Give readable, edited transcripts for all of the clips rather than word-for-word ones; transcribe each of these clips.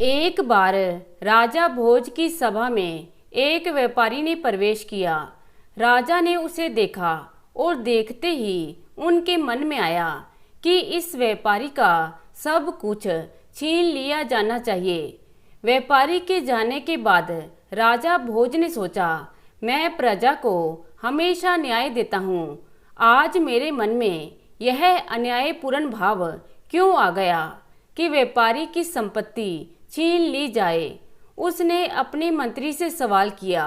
एक बार राजा भोज की सभा में एक व्यापारी ने प्रवेश किया। राजा ने उसे देखा और देखते ही उनके मन में आया कि इस व्यापारी का सब कुछ छीन लिया जाना चाहिए। व्यापारी के जाने के बाद राजा भोज ने सोचा, मैं प्रजा को हमेशा न्याय देता हूँ, आज मेरे मन में यह अन्यायपूर्ण भाव क्यों आ गया कि व्यापारी की संपत्ति छीन ली जाए। उसने अपने मंत्री से सवाल किया।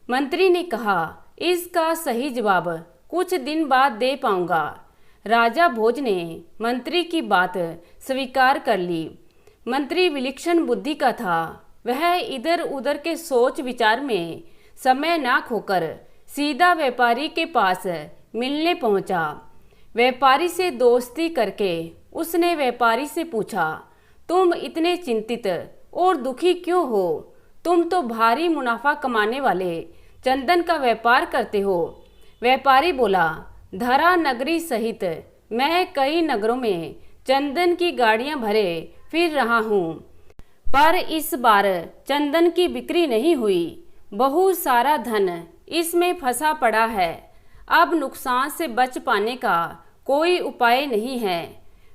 मंत्री ने कहा, इसका सही जवाब कुछ दिन बाद दे पाऊंगा। राजा भोज ने मंत्री की बात स्वीकार कर ली। मंत्री विलक्षण बुद्धि का था। वह इधर उधर के सोच विचार में समय ना खोकर सीधा व्यापारी के पास मिलने पहुंचा। व्यापारी से दोस्ती करके उसने व्यापारी से पूछा, तुम इतने चिंतित और दुखी क्यों हो? तुम तो भारी मुनाफा कमाने वाले चंदन का व्यापार करते हो। व्यापारी बोला, धरा नगरी सहित मैं कई नगरों में चंदन की गाड़ियां भरे फिर रहा हूँ, पर इस बार चंदन की बिक्री नहीं हुई। बहुत सारा धन इसमें फंसा पड़ा है। अब नुकसान से बच पाने का कोई उपाय नहीं है।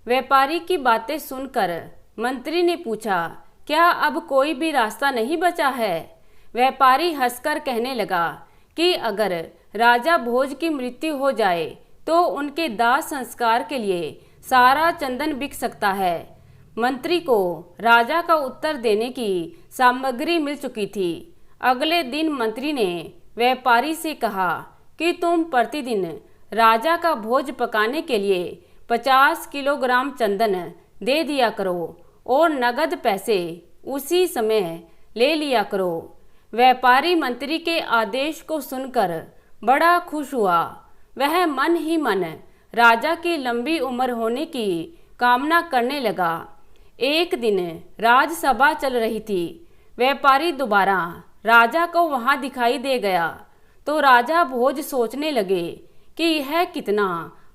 व्यापारी की बातें सुनकर मंत्री ने पूछा, क्या अब कोई भी रास्ता नहीं बचा है? व्यापारी हंसकर कहने लगा कि अगर राजा भोज की मृत्यु हो जाए तो उनके दाह संस्कार के लिए सारा चंदन बिक सकता है। मंत्री को राजा का उत्तर देने की सामग्री मिल चुकी थी। अगले दिन मंत्री ने व्यापारी से कहा कि तुम प्रतिदिन राजा का भोज पकाने के लिए 50 किलोग्राम चंदन दे दिया करो और नगद पैसे उसी समय ले लिया करो। व्यापारी मंत्री के आदेश को सुनकर बड़ा खुश हुआ। वह मन ही मन राजा की लंबी उम्र होने की कामना करने लगा। एक दिन राजसभा चल रही थी। व्यापारी दोबारा राजा को वहां दिखाई दे गया तो राजा भोज सोचने लगे कि यह कितना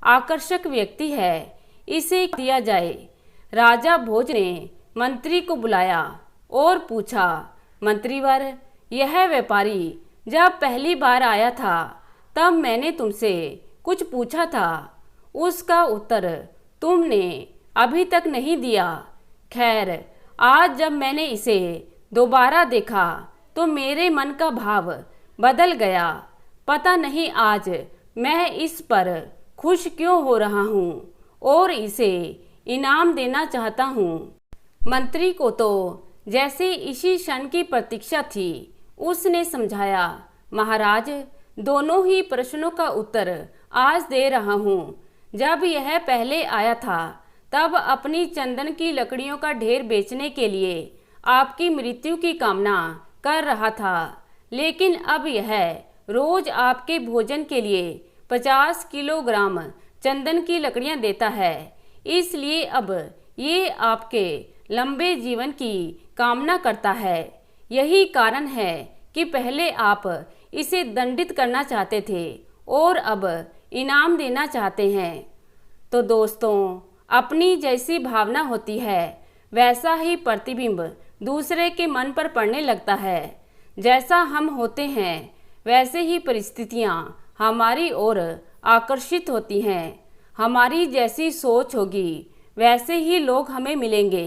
आकर्षक व्यक्ति है, इसे दिया जाए। राजा भोज ने मंत्री को बुलाया और पूछा, मंत्रीवर, यह व्यापारी जब पहली बार आया था तब मैंने तुमसे कुछ पूछा था, उसका उत्तर तुमने अभी तक नहीं दिया। खैर, आज जब मैंने इसे दोबारा देखा तो मेरे मन का भाव बदल गया। पता नहीं आज मैं इस पर खुश क्यों हो रहा हूँ और इसे इनाम देना चाहता हूँ। मंत्री को तो जैसे इसी क्षण की प्रतीक्षा थी। उसने समझाया, महाराज, दोनों ही प्रश्नों का उत्तर आज दे रहा हूँ। जब यह पहले आया था तब अपनी चंदन की लकड़ियों का ढेर बेचने के लिए आपकी मृत्यु की कामना कर रहा था, लेकिन अब यह रोज आपके भोजन के लिए 50 किलोग्राम चंदन की लकड़ियां देता है। इसलिए अब ये आपके लंबे जीवन की कामना करता है। यही कारण है कि पहले आप इसे दंडित करना चाहते थे और अब इनाम देना चाहते हैं। तो दोस्तों, अपनी जैसी भावना होती है वैसा ही प्रतिबिंब दूसरे के मन पर पड़ने लगता है। जैसा हम होते हैं वैसे ही परिस्थितियाँ हमारी ओर आकर्षित होती हैं। हमारी जैसी सोच होगी वैसे ही लोग हमें मिलेंगे।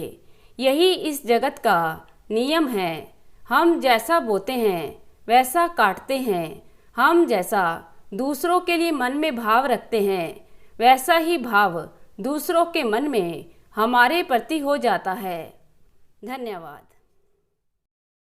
यही इस जगत का नियम है। हम जैसा बोते हैं वैसा काटते हैं। हम जैसा दूसरों के लिए मन में भाव रखते हैं वैसा ही भाव दूसरों के मन में हमारे प्रति हो जाता है। धन्यवाद।